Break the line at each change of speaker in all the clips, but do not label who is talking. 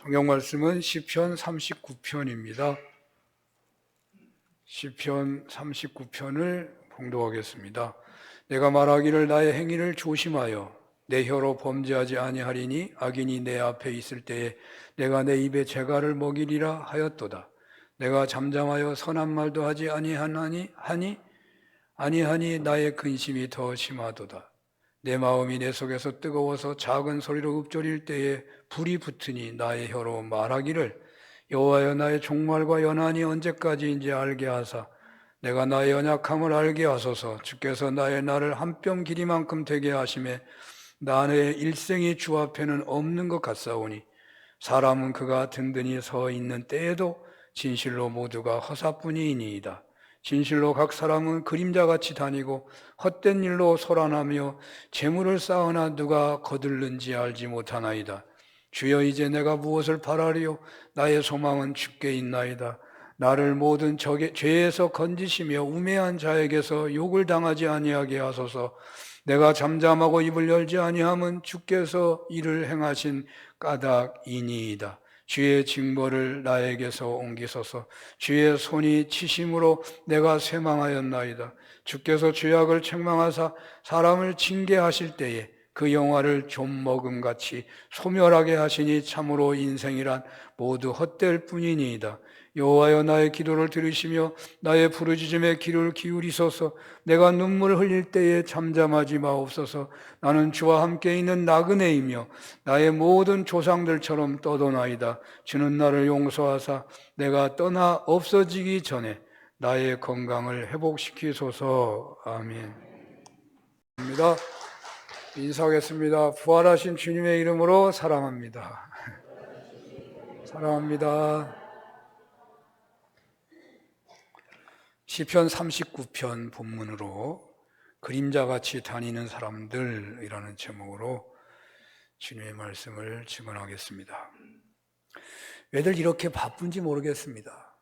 성경 말씀은 시편 39편입니다. 시편 39편을 봉독하겠습니다. 내가 말하기를 나의 행위를 조심하여 내 혀로 범죄하지 아니하리니 악인이 내 앞에 있을 때에 내가 내 입에 재갈을 먹이리라 하였도다. 내가 잠잠하여 선한 말도 하지 아니하니 나의 근심이 더 심하도다. 내 마음이 내 속에서 뜨거워서 작은 소리로 읊조릴 때에 불이 붙으니 나의 혀로 말하기를 여호와여 나의 종말과 연한이 언제까지인지 알게 하사 내가 나의 연약함을 알게 하소서. 주께서 나의 날을 한 뼘 길이만큼 되게 하심에 나의 일생이 주 앞에는 없는 것 같사오니 사람은 그가 든든히 서 있는 때에도 진실로 모두가 허사뿐이니이다. 진실로 각 사람은 그림자같이 다니고 헛된 일로 소란하며 재물을 쌓으나 누가 거둘는지 알지 못하나이다. 주여 이제 내가 무엇을 바라리요? 나의 소망은 주께 있나이다. 나를 모든 죄에서 건지시며 우매한 자에게서 욕을 당하지 아니하게 하소서. 내가 잠잠하고 입을 열지 아니함은 주께서 이를 행하신 까닭이니이다. 주의 징벌을 나에게서 옮기소서. 주의 손이 치심으로 내가 쇠망하였나이다. 주께서 죄악을 책망하사 사람을 징계하실 때에 그 영화를 좀먹음같이 소멸하게 하시니 참으로 인생이란 모두 헛될 뿐이니이다. 여호와여 나의 기도를 들으시며 나의 부르짖음에 귀를 기울이소서. 내가 눈물을 흘릴 때에 잠잠하지 마옵소서. 나는 주와 함께 있는 나그네이며 나의 모든 조상들처럼 떠도나이다. 주는 나를 용서하사 내가 떠나 없어지기 전에 나의 건강을 회복시키소서. 아멘. 인사하겠습니다. 부활하신 주님의 이름으로 사랑합니다. 사랑합니다. 시편 39편 본문으로 그림자같이 다니는 사람들이라는 제목으로 주님의 말씀을 증언하겠습니다. 왜들 이렇게 바쁜지 모르겠습니다.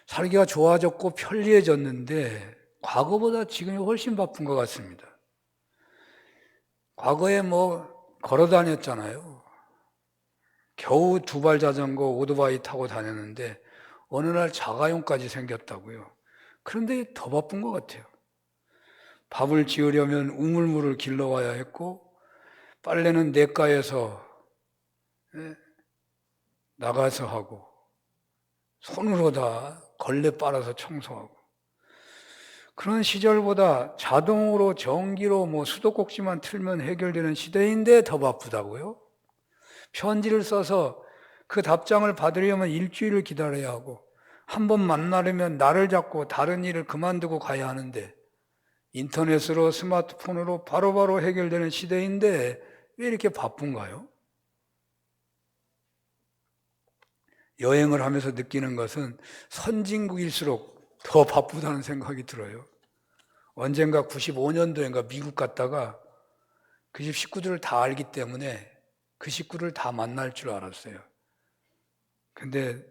살기가 좋아졌고 편리해졌는데 과거보다 지금이 훨씬 바쁜 것 같습니다. 과거에 걸어 다녔잖아요. 겨우 두발 자전거, 오토바이 타고 다녔는데 어느 날 자가용까지 생겼다고요. 그런데 더 바쁜 것 같아요. 밥을 지으려면 우물물을 길러와야 했고 빨래는 냇가에서 나가서 하고 손으로 다 걸레 빨아서 청소하고 그런 시절보다 자동으로 전기로 수도꼭지만 틀면 해결되는 시대인데 더 바쁘다고요? 편지를 써서 그 답장을 받으려면 일주일을 기다려야 하고 한 번 만나려면 날을 잡고 다른 일을 그만두고 가야 하는데 인터넷으로 스마트폰으로 바로바로 해결되는 시대인데 왜 이렇게 바쁜가요? 여행을 하면서 느끼는 것은 선진국일수록 더 바쁘다는 생각이 들어요. 언젠가 95년도인가 미국 갔다가 그 집 식구들을 다 알기 때문에 그 식구를 다 만날 줄 알았어요. 근데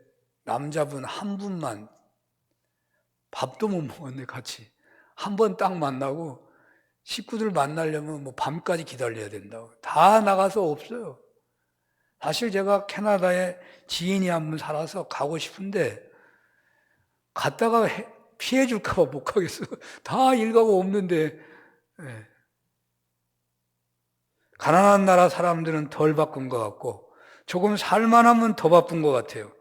남자분 한 분만 밥도 못 먹었네. 같이 한 번 딱 만나고 식구들 만나려면 밤까지 기다려야 된다고. 다 나가서 없어요. 사실 제가 캐나다에 지인이 한 분 살아서 가고 싶은데 갔다가 피해 줄까 봐 못 가겠어요. 다 일가고 없는데. 가난한 나라 사람들은 덜 바쁜 것 같고 조금 살만하면 더 바쁜 것 같아요.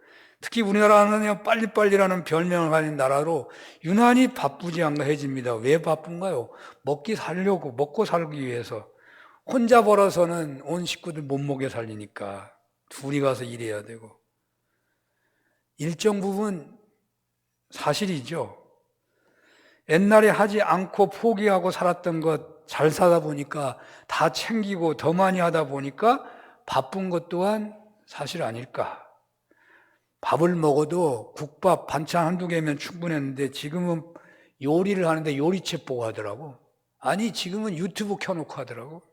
특히 우리나라는 빨리빨리라는 별명을 가진 나라로 유난히 바쁘지 않게해집니다. 왜 바쁜가요? 먹고 살기 위해서. 혼자 벌어서는 온 식구들 못 먹여 살리니까 둘이 가서 일해야 되고. 일정 부분 사실이죠. 옛날에 하지 않고 포기하고 살았던 것 잘 사다 보니까 다 챙기고 더 많이 하다 보니까 바쁜 것 또한 사실 아닐까. 밥을 먹어도 국밥 반찬 한두 개면 충분했는데 지금은 요리를 하는데 요리책 보고 하더라고. 아니 지금은 유튜브 켜놓고 하더라고.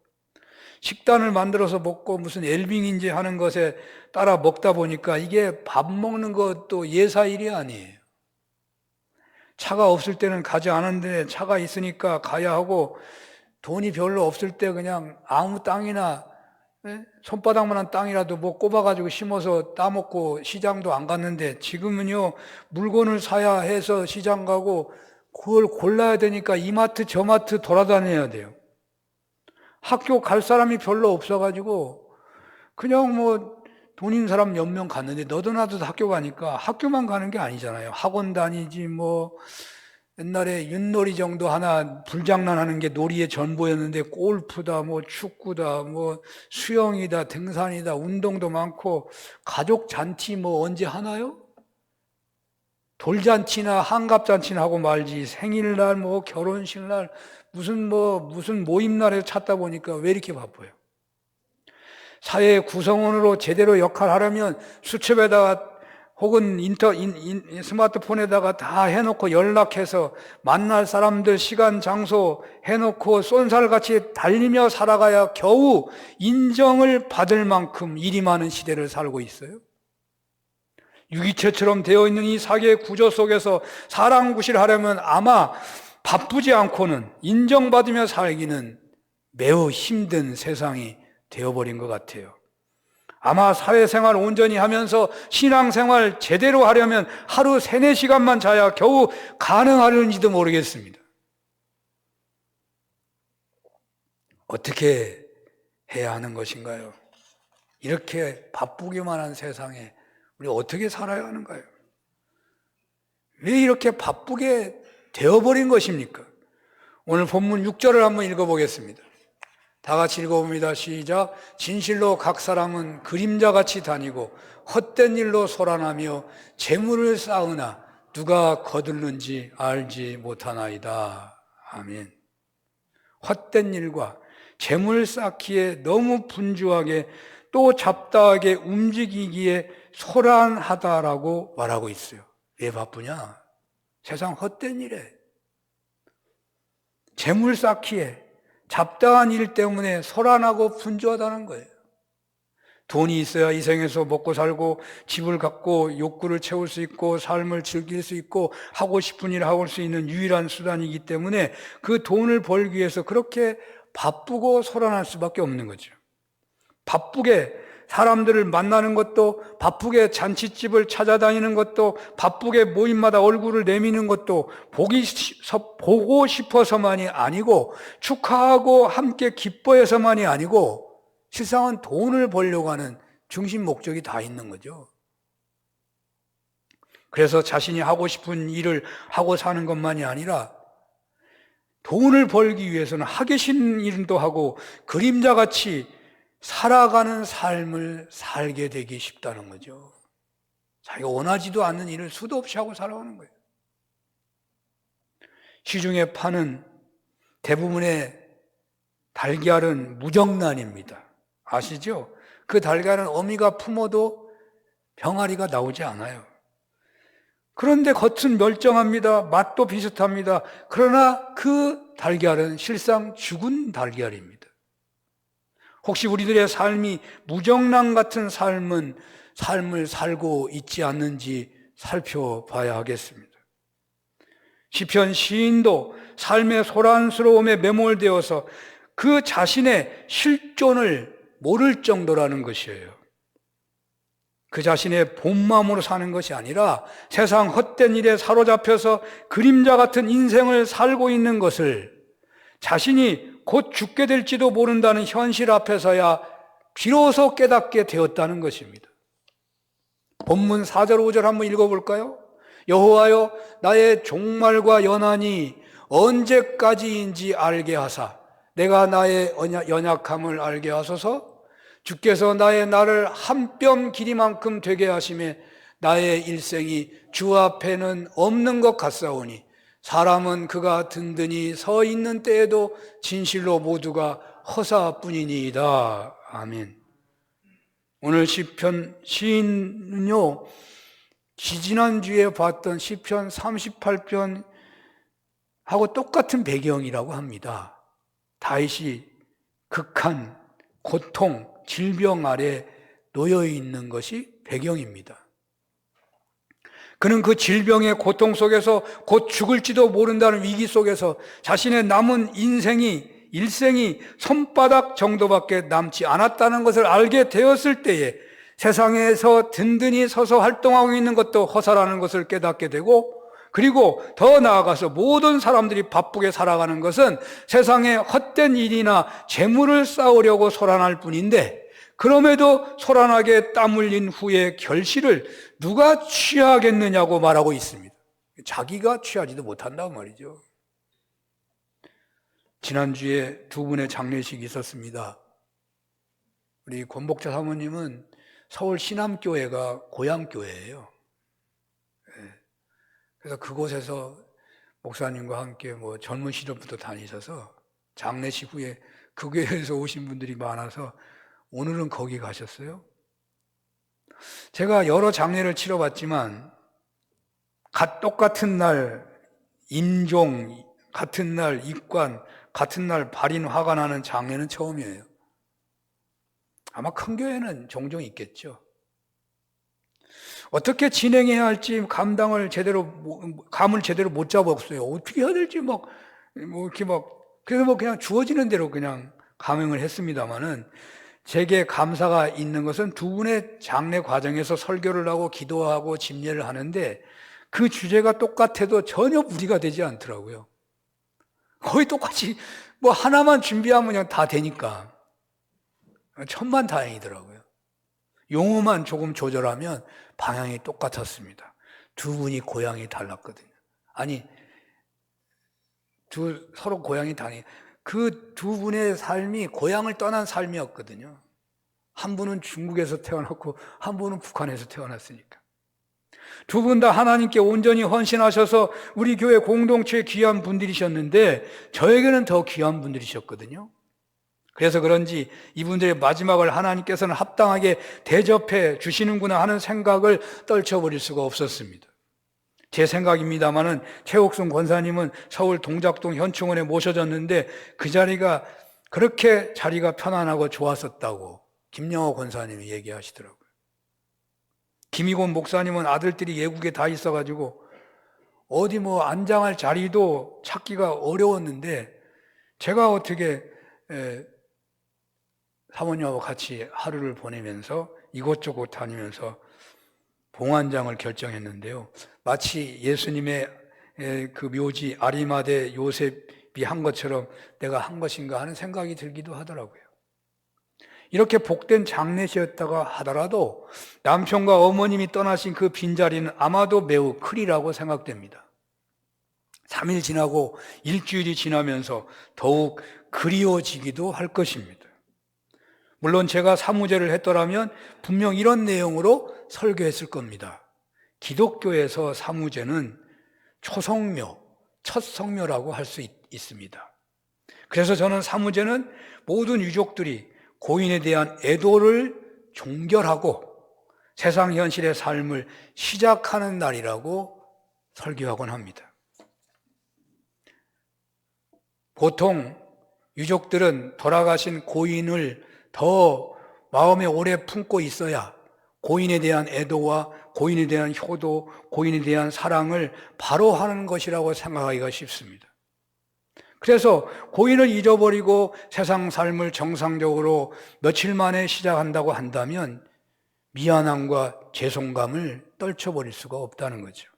식단을 만들어서 먹고 무슨 엘빙인지 하는 것에 따라 먹다 보니까 이게 밥 먹는 것도 예사일이 아니에요. 차가 없을 때는 가지 않은데 차가 있으니까 가야 하고 돈이 별로 없을 때 그냥 아무 땅이나 예? 손바닥만한 땅이라도 뭐 꼽아가지고 심어서 따먹고 시장도 안 갔는데 지금은요, 물건을 사야 해서 시장 가고 그걸 골라야 되니까 이마트 저마트 돌아다녀야 돼요. 학교 갈 사람이 별로 없어가지고 그냥 뭐 돈 있는 사람 몇 명 갔는데 너도 나도 학교 가니까 학교만 가는 게 아니잖아요. 학원 다니지 뭐. 옛날에 윷놀이 정도 하나 불장난하는 게 놀이의 전부였는데 골프다 뭐 축구다 뭐 수영이다 등산이다 운동도 많고 가족 잔치 뭐 언제 하나요? 돌잔치나 한갑잔치나 하고 말지 생일날 뭐 결혼식날 무슨 모임날에 찾다 보니까 왜 이렇게 바빠요? 사회의 구성원으로 제대로 역할하려면 수첩에다가 혹은 스마트폰에다가 다 해놓고 연락해서 만날 사람들 시간 장소 해놓고 쏜살같이 달리며 살아가야 겨우 인정을 받을 만큼 일이 많은 시대를 살고 있어요. 유기체처럼 되어 있는 이 사회의 구조 속에서 사랑구실하려면 아마 바쁘지 않고는 인정받으며 살기는 매우 힘든 세상이 되어버린 것 같아요. 아마 사회생활 온전히 하면서 신앙생활 제대로 하려면 하루 3-4시간만 자야 겨우 가능하려는지도 모르겠습니다. 어떻게 해야 하는 것인가요? 이렇게 바쁘기만 한 세상에 우리 어떻게 살아야 하는가요? 왜 이렇게 바쁘게 되어버린 것입니까? 오늘 본문 6절을 한번 읽어보겠습니다. 다 같이 읽어봅니다. 시작. 진실로 각 사람은 그림자같이 다니고 헛된 일로 소란하며 재물을 쌓으나 누가 거둘는지 알지 못하나이다. 아멘. 헛된 일과 재물 쌓기에 너무 분주하게 또 잡다하게 움직이기에 소란하다라고 말하고 있어요. 왜 바쁘냐? 세상 헛된 일에 재물 쌓기에 잡다한 일 때문에 소란하고 분주하다는 거예요. 돈이 있어야 이 생에서 먹고 살고 집을 갖고 욕구를 채울 수 있고 삶을 즐길 수 있고 하고 싶은 일을 하고 수 있는 유일한 수단이기 때문에 그 돈을 벌기 위해서 그렇게 바쁘고 소란할 수밖에 없는 거죠. 바쁘게 사람들을 만나는 것도, 바쁘게 잔치집을 찾아다니는 것도, 바쁘게 모임마다 얼굴을 내미는 것도 보고 싶어서만이 아니고 축하하고 함께 기뻐해서만이 아니고 실상은 돈을 벌려고 하는 중심 목적이 다 있는 거죠. 그래서 자신이 하고 싶은 일을 하고 사는 것만이 아니라 돈을 벌기 위해서는 하기 싫은 일도 하고 그림자같이 살아가는 삶을 살게 되기 쉽다는 거죠. 자기가 원하지도 않는 일을 수도 없이 하고 살아가는 거예요. 시중에 파는 대부분의 달걀은 무정란입니다. 아시죠? 그 달걀은 어미가 품어도 병아리가 나오지 않아요. 그런데 겉은 멀쩡합니다. 맛도 비슷합니다. 그러나 그 달걀은 실상 죽은 달걀입니다. 혹시 우리들의 삶이 무정란 같은 삶을 살고 있지 않는지 살펴봐야 하겠습니다. 시편 시인도 삶의 소란스러움에 매몰되어서 그 자신의 실존을 모를 정도라는 것이에요. 그 자신의 본 마음으로 사는 것이 아니라 세상 헛된 일에 사로잡혀서 그림자 같은 인생을 살고 있는 것을 자신이 곧 죽게 될지도 모른다는 현실 앞에서야 비로소 깨닫게 되었다는 것입니다. 본문 4절 5절 한번 읽어볼까요? 여호와여 나의 종말과 연한이 언제까지인지 알게 하사 내가 나의 연약함을 알게 하소서. 주께서 나의 날을 한 뼘 길이만큼 되게 하심에 나의 일생이 주 앞에는 없는 것 같사오니 사람은 그가 든든히 서 있는 때에도 진실로 모두가 허사뿐이니이다. 아멘. 오늘 시편 시인은요, 지지난주에 봤던 시편 38편하고 똑같은 배경이라고 합니다. 다윗이 극한 고통, 질병 아래 놓여 있는 것이 배경입니다. 그는 그 질병의 고통 속에서 곧 죽을지도 모른다는 위기 속에서 자신의 남은 인생이 일생이 손바닥 정도밖에 남지 않았다는 것을 알게 되었을 때에 세상에서 든든히 서서 활동하고 있는 것도 허사라는 것을 깨닫게 되고, 그리고 더 나아가서 모든 사람들이 바쁘게 살아가는 것은 세상에 헛된 일이나 재물을 쌓으려고 소란할 뿐인데, 그럼에도 소란하게 땀 흘린 후에 결실을 누가 취하겠느냐고 말하고 있습니다. 자기가 취하지도 못한다고 말이죠. 지난주에 두 분의 장례식이 있었습니다. 우리 권복자 사모님은 서울 신암교회가 고향교회예요. 그래서 그곳에서 목사님과 함께 젊은 시절부터 다니셔서 장례식 후에 그 교회에서 오신 분들이 많아서 오늘은 거기 가셨어요. 제가 여러 장례를 치러봤지만 똑같은 날 임종, 같은 날 입관, 같은 날 발인 화가 나는 장례는 처음이에요. 아마 큰 교회는 종종 있겠죠. 어떻게 진행해야 할지 감을 제대로 못 잡았어요. 어떻게 해야 될지 그래서 그냥 주어지는 대로 그냥 감행을 했습니다만은, 제게 감사가 있는 것은 두 분의 장례 과정에서 설교를 하고 기도하고 집례를 하는데 그 주제가 똑같아도 전혀 무리가 되지 않더라고요. 거의 똑같이 하나만 준비하면 그냥 다 되니까 천만다행이더라고요. 용어만 조금 조절하면 방향이 똑같았습니다. 두 분이 고향이 달랐거든요. 아니, 서로 고향이 다니. 그 두 분의 삶이 고향을 떠난 삶이었거든요. 한 분은 중국에서 태어났고 한 분은 북한에서 태어났으니까. 두 분 다 하나님께 온전히 헌신하셔서 우리 교회 공동체의 귀한 분들이셨는데 저에게는 더 귀한 분들이셨거든요. 그래서 그런지 이분들의 마지막을 하나님께서는 합당하게 대접해 주시는구나 하는 생각을 떨쳐버릴 수가 없었습니다. 제 생각입니다마는 최옥순 권사님은 서울 동작동 현충원에 모셔졌는데 그 자리가 그렇게 자리가 편안하고 좋았었다고 김영호 권사님이 얘기하시더라고요. 김희곤 목사님은 아들들이 외국에 다 있어가지고 어디 안장할 자리도 찾기가 어려웠는데 제가 어떻게 사모님하고 같이 하루를 보내면서 이곳저곳 다니면서 봉안장을 결정했는데요. 마치 예수님의 그 묘지 아리마대 요셉이 한 것처럼 내가 한 것인가 하는 생각이 들기도 하더라고요. 이렇게 복된 장례시였다가 하더라도 남편과 어머님이 떠나신 그 빈자리는 아마도 매우 크리라고 생각됩니다. 3일 지나고 일주일이 지나면서 더욱 그리워지기도 할 것입니다. 물론 제가 사무제를 했더라면 분명 이런 내용으로 설교했을 겁니다. 기독교에서 사무제는 초성묘, 첫 성묘라고 할 수 있습니다. 그래서 저는 사무제는 모든 유족들이 고인에 대한 애도를 종결하고 세상 현실의 삶을 시작하는 날이라고 설교하곤 합니다. 보통 유족들은 돌아가신 고인을 더 마음에 오래 품고 있어야 고인에 대한 애도와 고인에 대한 효도, 고인에 대한 사랑을 바로 하는 것이라고 생각하기가 쉽습니다. 그래서 고인을 잊어버리고 세상 삶을 정상적으로 며칠 만에 시작한다고 한다면 미안함과 죄송감을 떨쳐버릴 수가 없다는 거죠.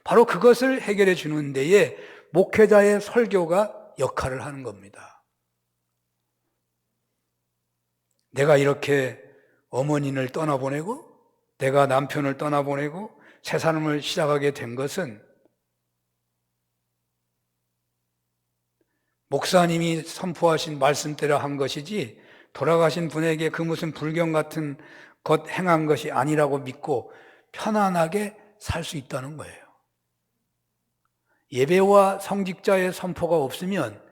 바로 그것을 해결해 주는 데에 목회자의 설교가 역할을 하는 겁니다. 내가 이렇게 어머니를 떠나보내고 내가 남편을 떠나보내고 새 삶을 시작하게 된 것은 목사님이 선포하신 말씀대로 한 것이지 돌아가신 분에게 그 무슨 불경 같은 것 행한 것이 아니라고 믿고 편안하게 살 수 있다는 거예요. 예배와 성직자의 선포가 없으면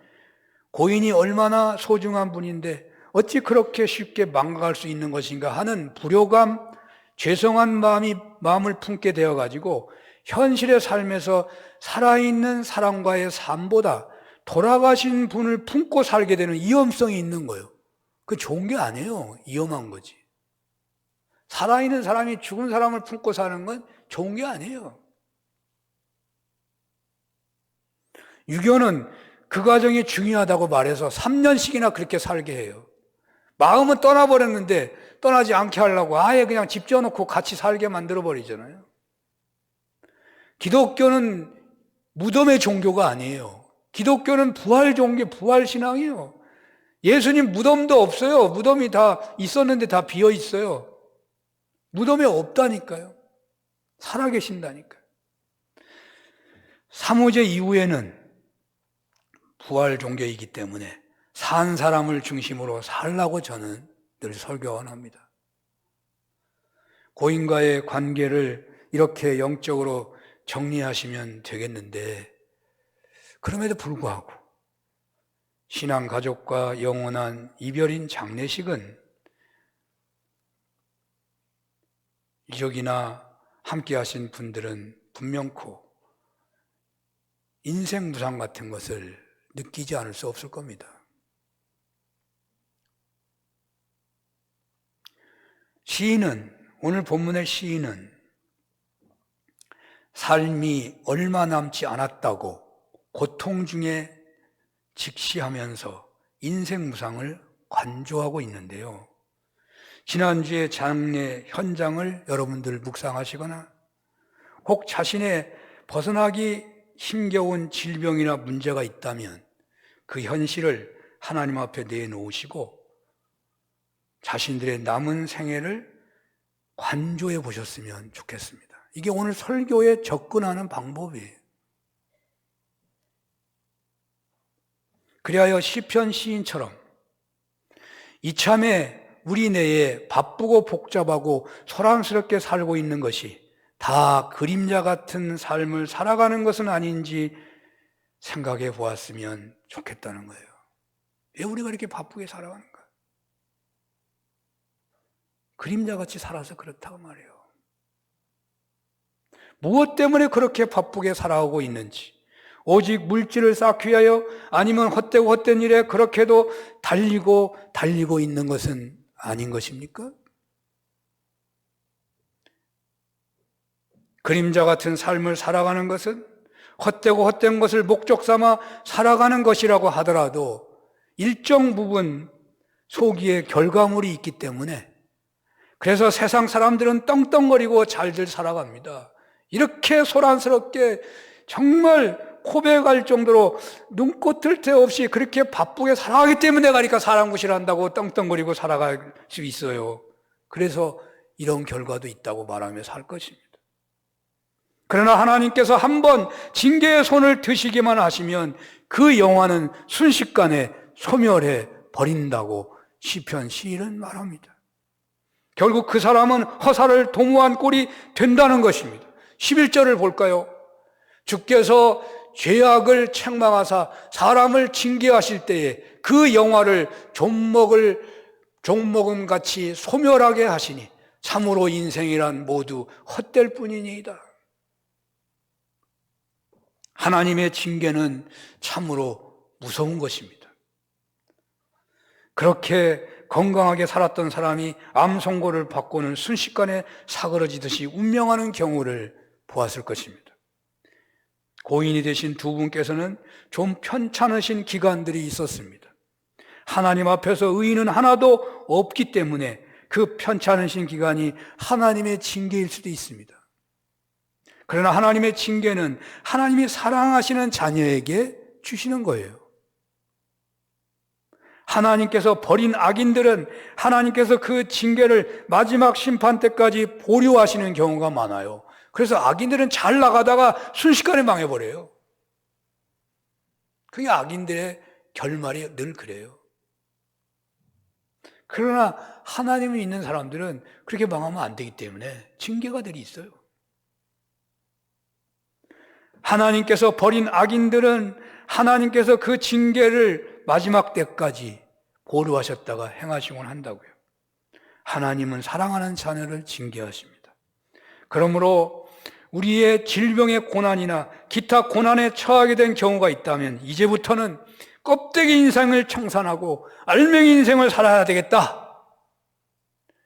고인이 얼마나 소중한 분인데 어찌 그렇게 쉽게 망가갈 수 있는 것인가 하는 불효감, 죄송한 마음을 품게 되어가지고 현실의 삶에서 살아있는 사람과의 삶보다 돌아가신 분을 품고 살게 되는 위험성이 있는 거예요. 그 좋은 게 아니에요. 위험한 거지. 살아있는 사람이 죽은 사람을 품고 사는 건 좋은 게 아니에요. 유교는 그 과정이 중요하다고 말해서 3년씩이나 그렇게 살게 해요. 마음은 떠나버렸는데 떠나지 않게 하려고 아예 그냥 집 지어놓고 같이 살게 만들어버리잖아요. 기독교는 무덤의 종교가 아니에요. 기독교는 부활 종교, 부활 신앙이에요. 예수님 무덤도 없어요. 무덤이 다 있었는데 다 비어 있어요. 무덤에 없다니까요. 살아계신다니까요. 사무제 이후에는 부활 종교이기 때문에 산 사람을 중심으로 살라고 저는 늘 설교합니다. 고인과의 관계를 이렇게 영적으로 정리하시면 되겠는데, 그럼에도 불구하고 신앙 가족과 영원한 이별인 장례식은 이적이나 함께 하신 분들은 분명코 인생 무상 같은 것을 느끼지 않을 수 없을 겁니다. 시인은, 오늘 본문의 시인은 삶이 얼마 남지 않았다고 고통 중에 직시하면서 인생 무상을 관조하고 있는데요. 지난주에 장례 현장을 여러분들 묵상하시거나 혹 자신의 벗어나기 힘겨운 질병이나 문제가 있다면 그 현실을 하나님 앞에 내놓으시고 자신들의 남은 생애를 관조해 보셨으면 좋겠습니다. 이게 오늘 설교에 접근하는 방법이에요. 그리하여 시편 시인처럼 이참에 우리 내에 바쁘고 복잡하고 소란스럽게 살고 있는 것이 다 그림자 같은 삶을 살아가는 것은 아닌지 생각해 보았으면 좋겠다는 거예요. 왜 우리가 이렇게 바쁘게 살아가는가? 그림자같이 살아서 그렇다고 말해요. 무엇 때문에 그렇게 바쁘게 살아가고 있는지, 오직 물질을 쌓기 위하여 아니면 헛되고 헛된 일에 그렇게도 달리고 있는 것은 아닌 것입니까? 그림자 같은 삶을 살아가는 것은 헛되고 헛된 것을 목적 삼아 살아가는 것이라고 하더라도 일정 부분 소기의 결과물이 있기 때문에, 그래서 세상 사람들은 떵떵거리고 잘들 살아갑니다. 이렇게 소란스럽게 정말 고백할 정도로 눈꽃 뜰 데 없이 그렇게 바쁘게 살아가기 때문에 내가 사람 구실한다고 떵떵거리고 살아갈 수 있어요. 그래서 이런 결과도 있다고 말하며 살 것입니다. 그러나 하나님께서 한번 징계의 손을 드시기만 하시면 그 영화는 순식간에 소멸해 버린다고 시편 시인은 말합니다. 결국 그 사람은 허사를 도모한 꼴이 된다는 것입니다. 11절을 볼까요? 주께서 죄악을 책망하사 사람을 징계하실 때에 그 영화를 종먹음같이 소멸하게 하시니 참으로 인생이란 모두 헛될 뿐이니이다. 하나님의 징계는 참으로 무서운 것입니다. 그렇게 건강하게 살았던 사람이 암 선고를 받고는 순식간에 사그러지듯이 운명하는 경우를 보았을 것입니다. 고인이 되신 두 분께서는 좀 편찮으신 기간들이 있었습니다. 하나님 앞에서 의인은 하나도 없기 때문에 그 편찮으신 기간이 하나님의 징계일 수도 있습니다. 그러나 하나님의 징계는 하나님이 사랑하시는 자녀에게 주시는 거예요. 하나님께서 버린 악인들은 하나님께서 그 징계를 마지막 심판 때까지 보류하시는 경우가 많아요. 그래서 악인들은 잘 나가다가 순식간에 망해버려요. 그게 악인들의 결말이 늘 그래요. 그러나 하나님이 있는 사람들은 그렇게 망하면 안 되기 때문에 징계가 늘 있어요. 하나님께서 버린 악인들은 하나님께서 그 징계를 마지막 때까지 보류하셨다가 행하시곤 한다고요. 하나님은 사랑하는 자녀를 징계하십니다. 그러므로 우리의 질병의 고난이나 기타 고난에 처하게 된 경우가 있다면 이제부터는 껍데기 인생을 청산하고 알맹이 인생을 살아야 되겠다.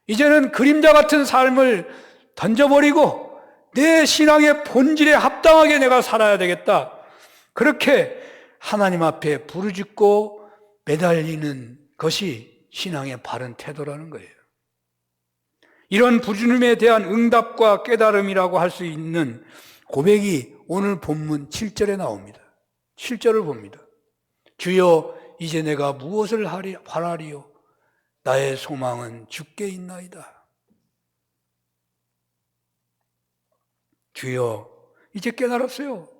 이제는 그림자 같은 삶을 던져버리고 내 신앙의 본질에 합당하게 내가 살아야 되겠다. 그렇게 하나님 앞에 부르짖고 매달리는 것이 신앙의 바른 태도라는 거예요. 이런 부르짖음에 대한 응답과 깨달음이라고 할 수 있는 고백이 오늘 본문 7절에 나옵니다. 7절을 봅니다. 주여 이제 내가 무엇을 바라리요? 나의 소망은 주께 있나이다. 주여 이제 깨달았어요.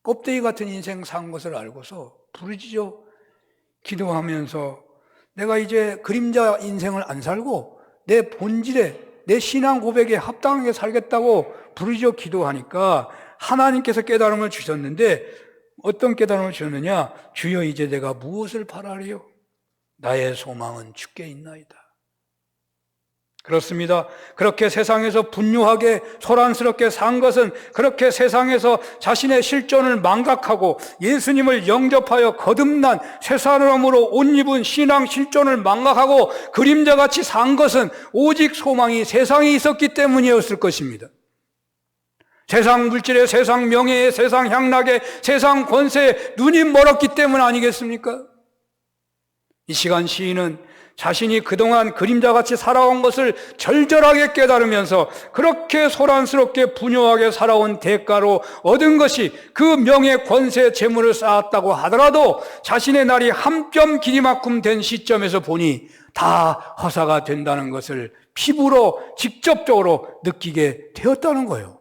껍데기 같은 인생 산 것을 알고서 부르짖어 기도하면서 내가 이제 그림자 인생을 안 살고 내 본질에 내 신앙 고백에 합당하게 살겠다고 부르짖어 기도하니까 하나님께서 깨달음을 주셨는데 어떤 깨달음을 주셨느냐? 주여 이제 내가 무엇을 바라리요? 나의 소망은 주께 있나이다. 그렇습니다. 그렇게 세상에서 분유하게 소란스럽게 산 것은 그렇게 세상에서 자신의 실존을 망각하고 예수님을 영접하여 거듭난 새 사람으로 옷 입은 신앙 실존을 망각하고 그림자같이 산 것은 오직 소망이 세상에 있었기 때문이었을 것입니다. 세상 물질에, 세상 명예에, 세상 향락에, 세상 권세에 눈이 멀었기 때문 아니겠습니까? 이 시간 시인은 자신이 그동안 그림자같이 살아온 것을 절절하게 깨달으면서 그렇게 소란스럽게 분유하게 살아온 대가로 얻은 것이 그 명예, 권세, 재물을 쌓았다고 하더라도 자신의 날이 한 뼘 길이만큼 된 시점에서 보니 다 허사가 된다는 것을 피부로 직접적으로 느끼게 되었다는 거예요.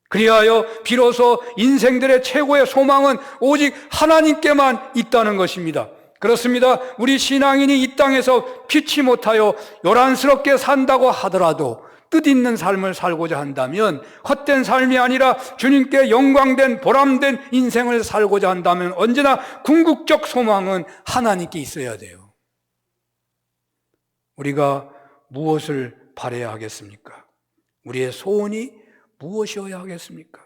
그리하여 비로소 인생들의 최고의 소망은 오직 하나님께만 있다는 것입니다. 그렇습니다. 우리 신앙인이 이 땅에서 피치 못하여 요란스럽게 산다고 하더라도 뜻있는 삶을 살고자 한다면, 헛된 삶이 아니라 주님께 영광된 보람된 인생을 살고자 한다면 언제나 궁극적 소망은 하나님께 있어야 돼요. 우리가 무엇을 바라야 하겠습니까? 우리의 소원이 무엇이어야 하겠습니까?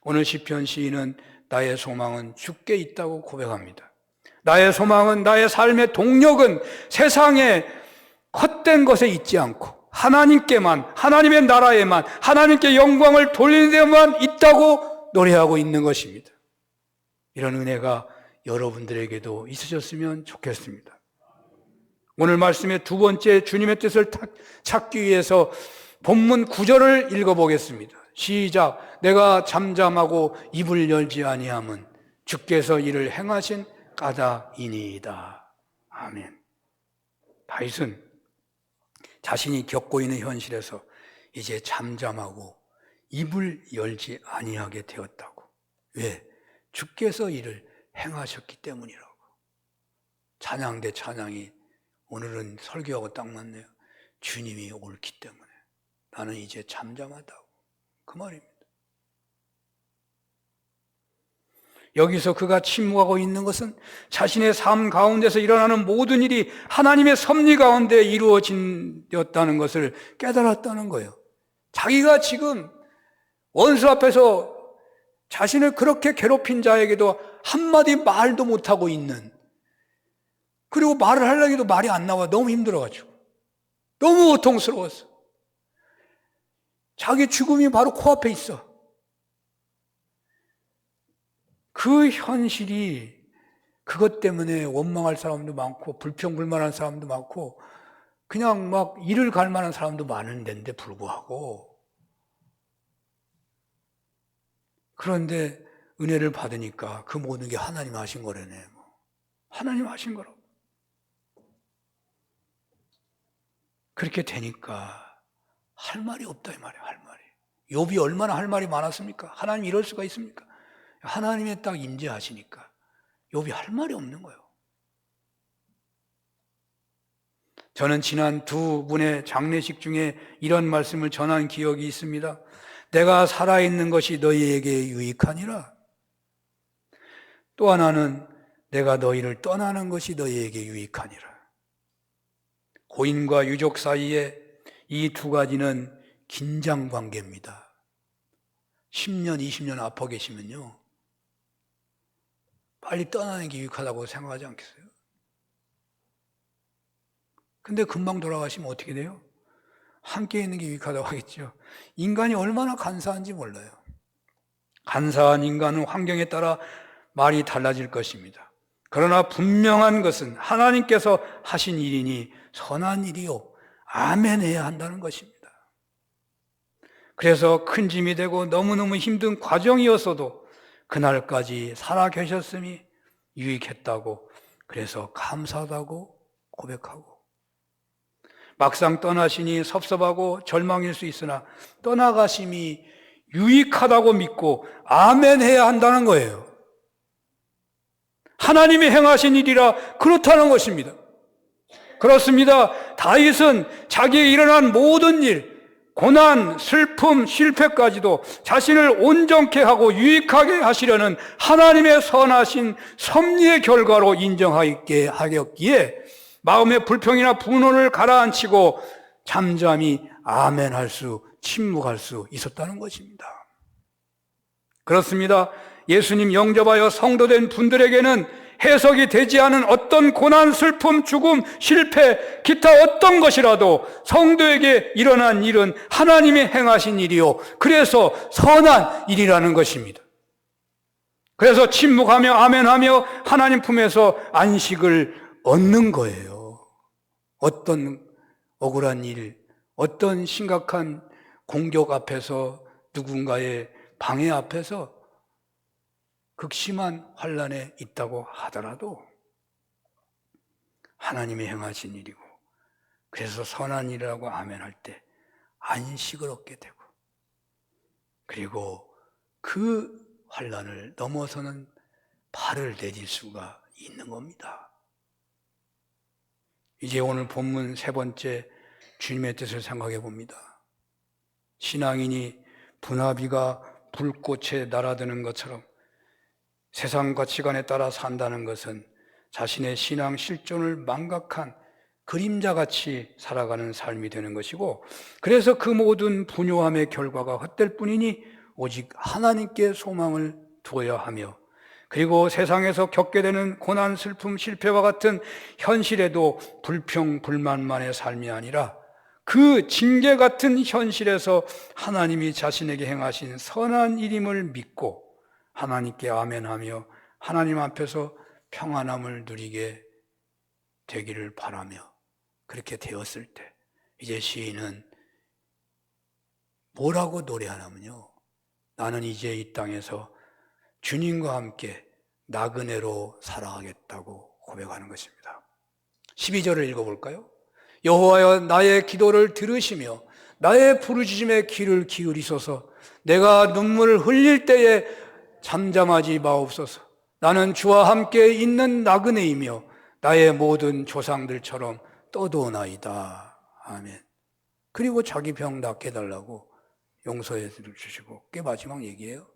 오늘 시편 시인은 나의 소망은 주께 있다고 고백합니다. 나의 소망은, 나의 삶의 동력은 세상의 헛된 것에 있지 않고 하나님께만, 하나님의 나라에만, 하나님께 영광을 돌리는 데만 있다고 노래하고 있는 것입니다. 이런 은혜가 여러분들에게도 있으셨으면 좋겠습니다. 오늘 말씀의 두 번째 주님의 뜻을 찾기 위해서 본문 9절을 읽어보겠습니다. 시작. 내가 잠잠하고 입을 열지 아니함은 주께서 이를 행하신 까닭이니이다. 아멘. 다윗은 자신이 겪고 있는 현실에서 이제 잠잠하고 입을 열지 아니하게 되었다고. 왜? 주께서 이를 행하셨기 때문이라고. 찬양 대 찬양이 오늘은 설교하고 딱 맞네요. 주님이 옳기 때문에 나는 이제 잠잠하다고. 그 말입니다. 여기서 그가 침묵하고 있는 것은 자신의 삶 가운데서 일어나는 모든 일이 하나님의 섭리 가운데 이루어진다는 것을 깨달았다는 거예요. 자기가 지금 원수 앞에서 자신을 그렇게 괴롭힌 자에게도 한마디 말도 못하고 있는, 그리고 말을 하려고 해도 말이 안 나와. 너무 힘들어가지고. 너무 고통스러웠어. 자기 죽음이 바로 코앞에 있어. 그 현실이, 그것 때문에 원망할 사람도 많고 불평불만한 사람도 많고 그냥 막 일을 갈 만한 사람도 많은 데인데 불구하고, 그런데 은혜를 받으니까 그 모든 게 하나님 하신 거라네. 하나님 하신 거라고. 그렇게 되니까 할 말이 없다 이 말이에요. 할 말이. 욥이 얼마나 할 말이 많았습니까? 하나님 이럴 수가 있습니까? 하나님의 딱 임재하시니까 욥이 할 말이 없는 거예요. 저는 지난 두 분의 장례식 중에 이런 말씀을 전한 기억이 있습니다. 내가 살아있는 것이 너희에게 유익하니라. 또 하나는 내가 너희를 떠나는 것이 너희에게 유익하니라. 고인과 유족 사이에 이 두 가지는 긴장 관계입니다. 10년, 20년 아파 계시면요, 빨리 떠나는 게 유익하다고 생각하지 않겠어요? 근데 금방 돌아가시면 어떻게 돼요? 함께 있는 게 유익하다고 하겠죠. 인간이 얼마나 간사한지 몰라요. 간사한 인간은 환경에 따라 말이 달라질 것입니다. 그러나 분명한 것은 하나님께서 하신 일이니 선한 일이요 아멘 해야 한다는 것입니다. 그래서 큰 짐이 되고 너무너무 힘든 과정이었어도 그날까지 살아 계셨음이 유익했다고, 그래서 감사하다고 고백하고, 막상 떠나시니 섭섭하고 절망일 수 있으나 떠나가심이 유익하다고 믿고 아멘 해야 한다는 거예요. 하나님이 행하신 일이라 그렇다는 것입니다. 그렇습니다. 다윗은 자기에 일어난 모든 일, 고난, 슬픔, 실패까지도 자신을 온전케 하고 유익하게 하시려는 하나님의 선하신 섭리의 결과로 인정하게 하였기에 마음의 불평이나 분노를 가라앉히고 잠잠히 아멘할 수, 침묵할 수 있었다는 것입니다. 그렇습니다. 예수님 영접하여 성도된 분들에게는 해석이 되지 않은 어떤 고난, 슬픔, 죽음, 실패, 기타 어떤 것이라도 성도에게 일어난 일은 하나님이 행하신 일이요, 그래서 선한 일이라는 것입니다. 그래서 침묵하며 아멘하며 하나님 품에서 안식을 얻는 거예요. 어떤 억울한 일, 어떤 심각한 공격 앞에서, 누군가의 방해 앞에서 극심한 환난에 있다고 하더라도 하나님이 행하신 일이고, 그래서 선한 일이라고 아멘할 때 안식을 얻게 되고, 그리고 그 환난을 넘어서는 발을 내딜 수가 있는 겁니다. 이제 오늘 본문 세 번째, 주님의 뜻을 생각해 봅니다. 신앙인이 분화비가 불꽃에 날아드는 것처럼 세상 가치관에 따라 산다는 것은 자신의 신앙 실존을 망각한 그림자같이 살아가는 삶이 되는 것이고, 그래서 그 모든 분요함의 결과가 헛될 뿐이니 오직 하나님께 소망을 두어야 하며, 그리고 세상에서 겪게 되는 고난, 슬픔, 실패와 같은 현실에도 불평, 불만만의 삶이 아니라 그 징계 같은 현실에서 하나님이 자신에게 행하신 선한 일임을 믿고 하나님께 아멘하며 하나님 앞에서 평안함을 누리게 되기를 바라며, 그렇게 되었을 때 이제 시인은 뭐라고 노래하냐면요, 나는 이제 이 땅에서 주님과 함께 나그네로 살아가겠다고 고백하는 것입니다. 12절을 읽어볼까요? 여호와여 나의 기도를 들으시며 나의 부르짖음에 귀를 기울이소서. 내가 눈물을 흘릴 때에 잠잠하지 마옵소서. 나는 주와 함께 있는 나그네이며 나의 모든 조상들처럼 떠도나이다. 아멘. 그리고 자기 병 낫게 해달라고 용서해 주시고, 그게 마지막 얘기예요.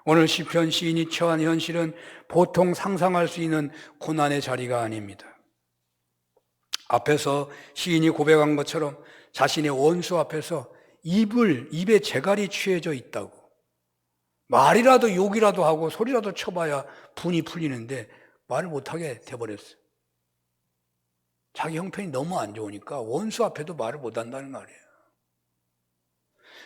오늘 시편 시인이 처한 현실은 보통 상상할 수 있는 고난의 자리가 아닙니다. 앞에서 시인이 고백한 것처럼 자신의 원수 앞에서 입에 재갈이 취해져 있다고, 말이라도 욕이라도 하고 소리라도 쳐봐야 분이 풀리는데 말을 못하게 돼버렸어요. 자기 형편이 너무 안 좋으니까 원수 앞에도 말을 못한다는 말이에요.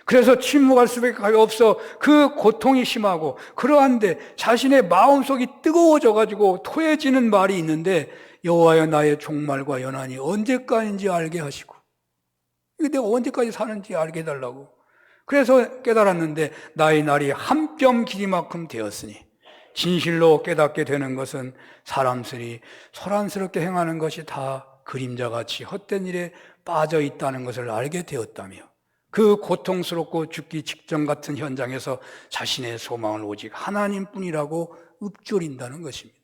그래서 침묵할 수밖에 없어. 그 고통이 심하고, 그러한데 자신의 마음속이 뜨거워져가지고 토해지는 말이 있는데, 여호와여 나의 종말과 연한이 언제까지인지 알게 하시고, 이게 내가 언제까지 사는지 알게 해달라고. 그래서 깨달았는데 나의 날이 한 뼘 길이만큼 되었으니, 진실로 깨닫게 되는 것은 사람들이 소란스럽게 행하는 것이 다 그림자같이 헛된 일에 빠져 있다는 것을 알게 되었다며, 그 고통스럽고 죽기 직전 같은 현장에서 자신의 소망을 오직 하나님뿐이라고 읊조린다는 것입니다.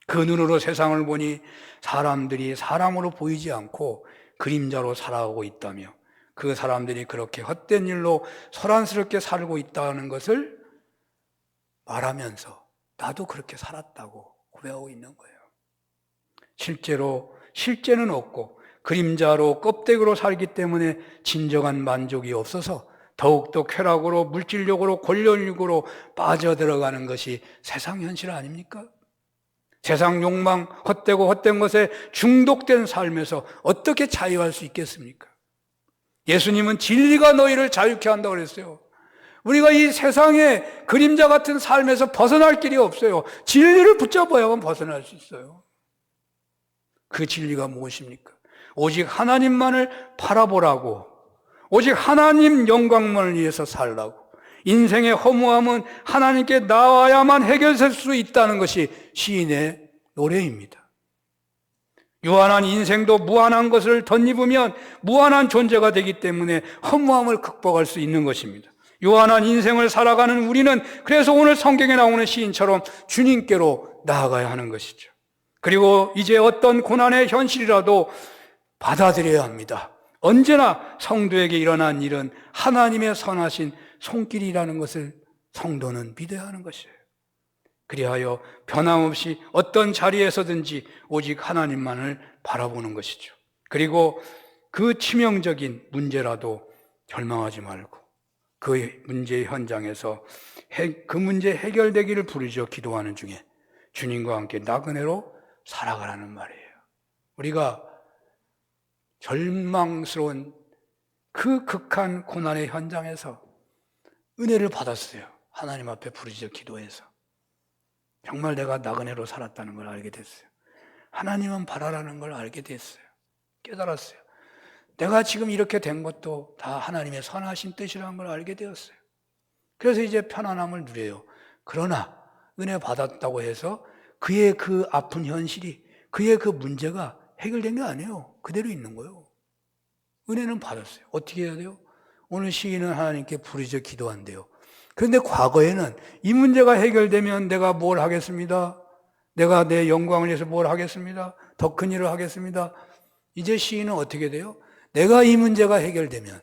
그 눈으로 세상을 보니 사람들이 사람으로 보이지 않고 그림자로 살아가고 있다며, 그 사람들이 그렇게 헛된 일로 소란스럽게 살고 있다는 것을 말하면서 나도 그렇게 살았다고 고백하고 있는 거예요. 실제는 없고 그림자로 껍데기로 살기 때문에 진정한 만족이 없어서 더욱더 쾌락으로, 물질력으로, 권력력으로 빠져들어가는 것이 세상 현실 아닙니까? 세상 욕망, 헛되고 헛된 것에 중독된 삶에서 어떻게 자유할 수 있겠습니까? 예수님은 진리가 너희를 자유케 한다고 그랬어요. 우리가 이 세상의 그림자 같은 삶에서 벗어날 길이 없어요. 진리를 붙잡아야만 벗어날 수 있어요. 그 진리가 무엇입니까? 오직 하나님만을 바라보라고, 오직 하나님 영광만을 위해서 살라고, 인생의 허무함은 하나님께 나와야만 해결될 수 있다는 것이 시인의 노래입니다. 유한한 인생도 무한한 것을 덧입으면 무한한 존재가 되기 때문에 허무함을 극복할 수 있는 것입니다. 유한한 인생을 살아가는 우리는 그래서 오늘 성경에 나오는 시인처럼 주님께로 나아가야 하는 것이죠. 그리고 이제 어떤 고난의 현실이라도 받아들여야 합니다. 언제나 성도에게 일어난 일은 하나님의 선하신 손길이라는 것을 성도는 믿어야 하는 것이에요. 그리하여 변함없이 어떤 자리에서든지 오직 하나님만을 바라보는 것이죠. 그리고 그 치명적인 문제라도 절망하지 말고 그 문제의 현장에서 그 문제 해결되기를 부르짖어 기도하는 중에 주님과 함께 나그네로 살아가라는 말이에요. 우리가 절망스러운 그 극한 고난의 현장에서 은혜를 받았어요. 하나님 앞에 부르짖어 기도해서 정말 내가 나그네로 살았다는 걸 알게 됐어요. 하나님은 바라라는 걸 알게 됐어요. 깨달았어요. 내가 지금 이렇게 된 것도 다 하나님의 선하신 뜻이라는 걸 알게 되었어요. 그래서 이제 편안함을 누려요. 그러나 은혜 받았다고 해서 그의 그 아픈 현실이, 그의 그 문제가 해결된 게 아니에요. 그대로 있는 거예요. 은혜는 받았어요. 어떻게 해야 돼요? 오늘 시인은 하나님께 부르짖어 기도한대요. 그런데 과거에는 이 문제가 해결되면 내가 뭘 하겠습니다. 내가 내 영광을 위해서 뭘 하겠습니다. 더 큰 일을 하겠습니다. 이제 시인은 어떻게 돼요? 내가 이 문제가 해결되면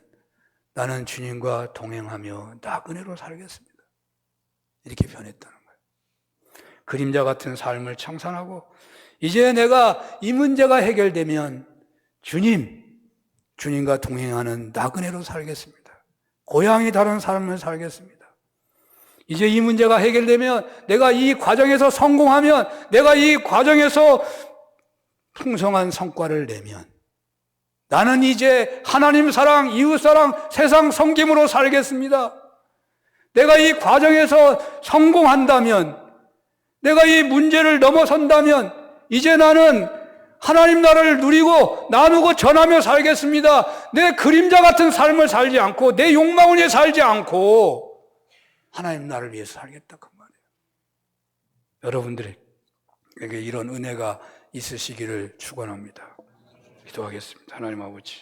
나는 주님과 동행하며 나그네로 살겠습니다. 이렇게 변했다는 거예요. 그림자 같은 삶을 청산하고 이제 내가 이 문제가 해결되면 주님과 동행하는 나그네로 살겠습니다. 고향이 다른 삶을 살겠습니다. 이제 이 문제가 해결되면 내가 이 과정에서 성공하면 내가 이 과정에서 풍성한 성과를 내면 나는 이제 하나님 사랑, 이웃 사랑, 세상 섬김으로 살겠습니다. 내가 이 과정에서 성공한다면 내가 이 문제를 넘어선다면 이제 나는 하나님 나라를 누리고 나누고 전하며 살겠습니다. 내 그림자 같은 삶을 살지 않고 내 욕망을 위해 살지 않고 하나님 나라를 위해서 살겠다 그 말이에요. 여러분들에게 이런 은혜가 있으시기를 축원합니다. 기도하겠습니다. 하나님 아버지,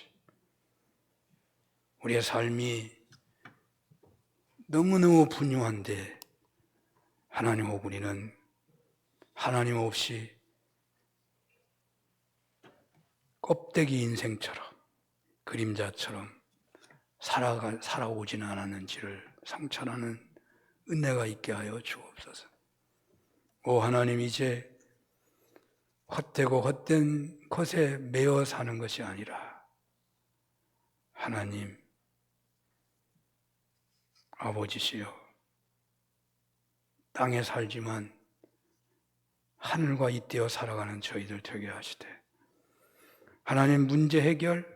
우리의 삶이 너무너무 분유한데 하나님 우리는 하나님 없이 껍데기 인생처럼 그림자처럼 살아오지는 않았는지를 성찰하는 은혜가 있게 하여 주옵소서. 오 하나님, 이제 헛되고 헛된 것에 매여 사는 것이 아니라 하나님 아버지시여, 땅에 살지만 하늘과 잇대어 살아가는 저희들 되게 하시되 하나님 문제 해결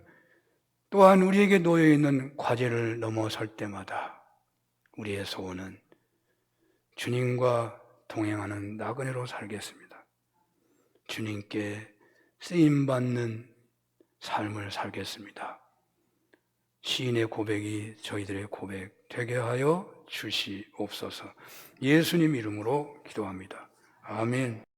또한 우리에게 놓여있는 과제를 넘어설 때마다 우리의 소원은 주님과 동행하는 나그네로 살겠습니다. 주님께 쓰임받는 삶을 살겠습니다. 시인의 고백이 저희들의 고백 되게 하여 주시옵소서. 예수님 이름으로 기도합니다. 아멘.